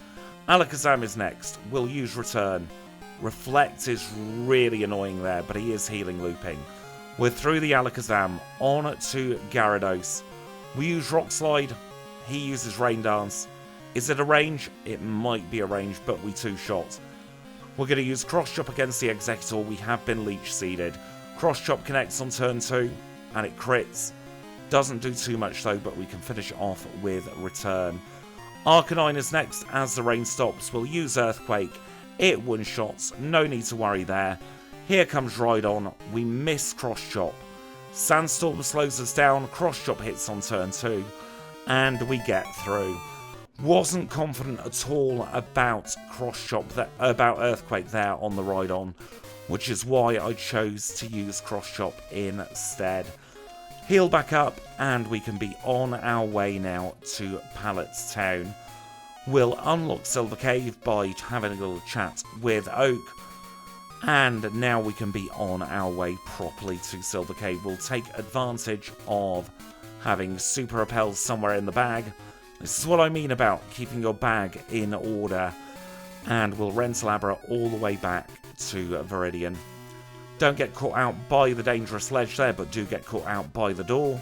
Alakazam is next. We'll use Return. Reflect is really annoying there, but he is healing looping. We're through the Alakazam, on to Gyarados. We use Rock Slide, he uses Rain Dance. Is it a range? It might be a range, but we two-shot. We're going to use Cross Chop against the Executor, we have been Leech Seeded. Cross Chop connects on turn 2, and it crits. Doesn't do too much though, but we can finish off with Return. Arcanine is next, as the rain stops, we'll use Earthquake. It one-shots, no need to worry there. Here comes Rhydon, we miss Cross Chop. Sandstorm slows us down, Cross Chop hits on turn 2, and we get through. Wasn't confident at all about Cross Chop, about Earthquake there on the Rhydon, which is why I chose to use Cross Chop instead. Heal back up, and we can be on our way now to Pallet's Town. We'll unlock Silver Cave by having a little chat with Oak. And now we can be on our way properly to Silver Cave. We'll take advantage of having Super Repels somewhere in the bag. This is what I mean about keeping your bag in order. And we'll rental Abra all the way back to Viridian. Don't get caught out by the dangerous ledge there, but do get caught out by the door.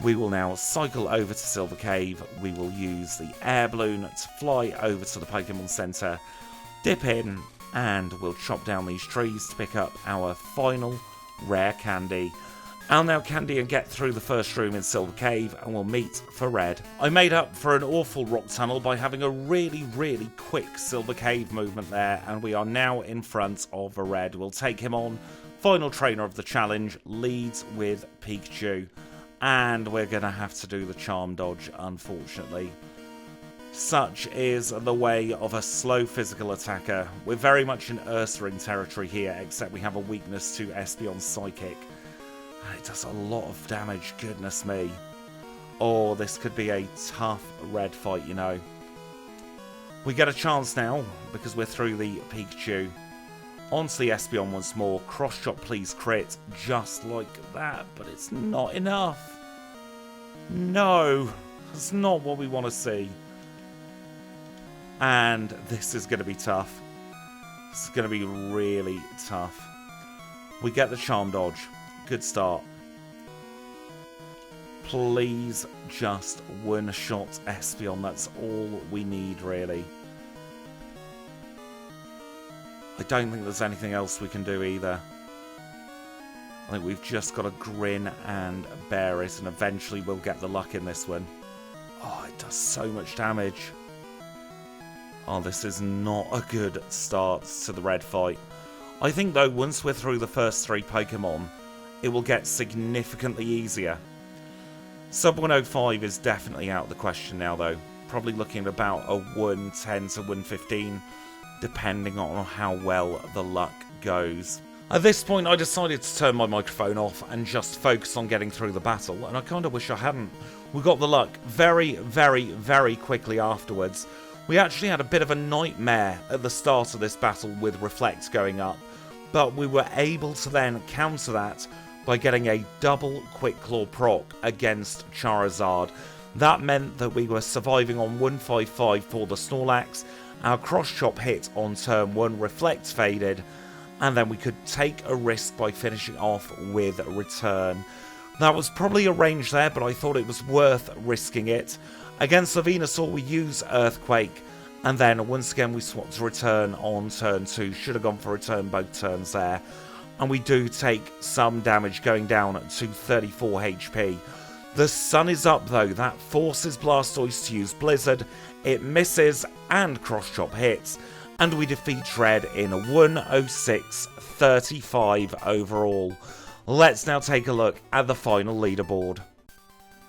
We will now cycle over to Silver Cave. We will use the air balloon to fly over to the Pokemon Center, dip in, and we'll chop down these trees to pick up our final rare candy. I'll now candy and get through the first room in Silver Cave, and we'll meet for Red. I made up for an awful rock tunnel by having a really, really quick Silver Cave movement there, and we are now in front of a Red. We'll take him on. Final trainer of the challenge leads with Pikachu. And we're going to have to do the charm dodge, unfortunately. Such is the way of a slow physical attacker. We're very much in Ursaring territory here, except we have a weakness to Espeon's Psychic. And it does a lot of damage, goodness me. Oh, this could be a tough red fight, you know. We get a chance now, because we're through the Pikachu. Onto the Espeon once more. Cross chop, please crit. Just like that, but it's not enough. No, that's not what we want to see. And this is going to be tough. This is going to be really tough. We get the charm dodge. Good start. Please just one-shot Espeon. That's all we need, really. I don't think there's anything else we can do either. I think we've just got to grin and bear it, and eventually we'll get the luck in this one. Oh, it does so much damage. Oh, this is not a good start to the red fight. I think, though, once we're through the first 3 Pokemon, it will get significantly easier. Sub 105 is definitely out of the question now, though. Probably looking at about a 110 to 115, depending on how well the luck goes. At this point, I decided to turn my microphone off and just focus on getting through the battle, and I kind of wish I hadn't. We got the luck very, very, very quickly afterwards. We actually had a bit of a nightmare at the start of this battle with Reflect going up, but we were able to then counter that by getting a double Quick Claw proc against Charizard. That meant that we were surviving on 155 for the Snorlax, our Cross Chop hit on turn 1, Reflect faded, and then we could take a risk by finishing off with Return. That was probably a range there, but I thought it was worth risking it. Against the Venusaur, we use Earthquake, and then once again we swap to Return on turn 2. Should have gone for Return both turns there. And we do take some damage, going down to 34 HP. The sun is up though, that forces Blastoise to use Blizzard. It misses and Cross Chop hits, and we defeat Shred in 106-35 overall. Let's now take a look at the final leaderboard.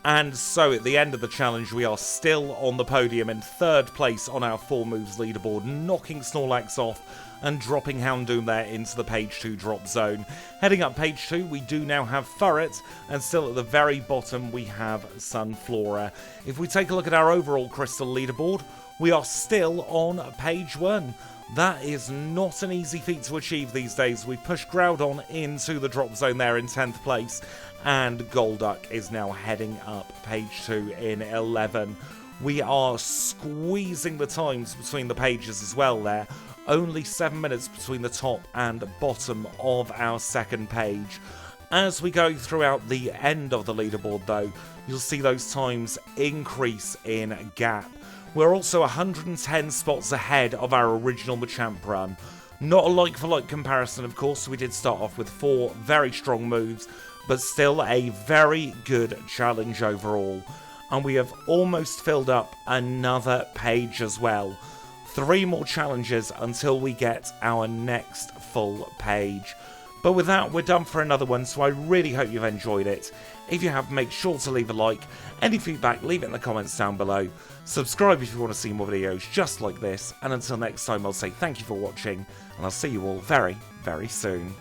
And so at the end of the challenge, we are still on the podium in 3rd place on our 4 moves leaderboard, knocking Snorlax off and dropping Houndoom there into the page 2 drop zone. Heading up page 2, we do now have Furret, and still at the very bottom we have Sunflora. If we take a look at our overall Crystal leaderboard, we are still on page 1. That is not an easy feat to achieve these days. We pushed Groudon into the drop zone there in 10th place, and Golduck is now heading up page 2 in 11. We are squeezing the times between the pages as well there. Only 7 minutes between the top and bottom of our 2nd page. As we go throughout the end of the leaderboard though, you'll see those times increase in gap. We're also 110 spots ahead of our original Machamp run. Not a like-for-like comparison, of course. We did start off with 4 very strong moves, but still a very good challenge overall. And we have almost filled up another page as well. 3 more challenges until we get our next full page. But with that, we're done for another one, so I really hope you've enjoyed it. If you have, make sure to leave a like. Any feedback, leave it in the comments down below. Subscribe if you want to see more videos just like this. And until next time, I'll say thank you for watching, and I'll see you all very, very soon.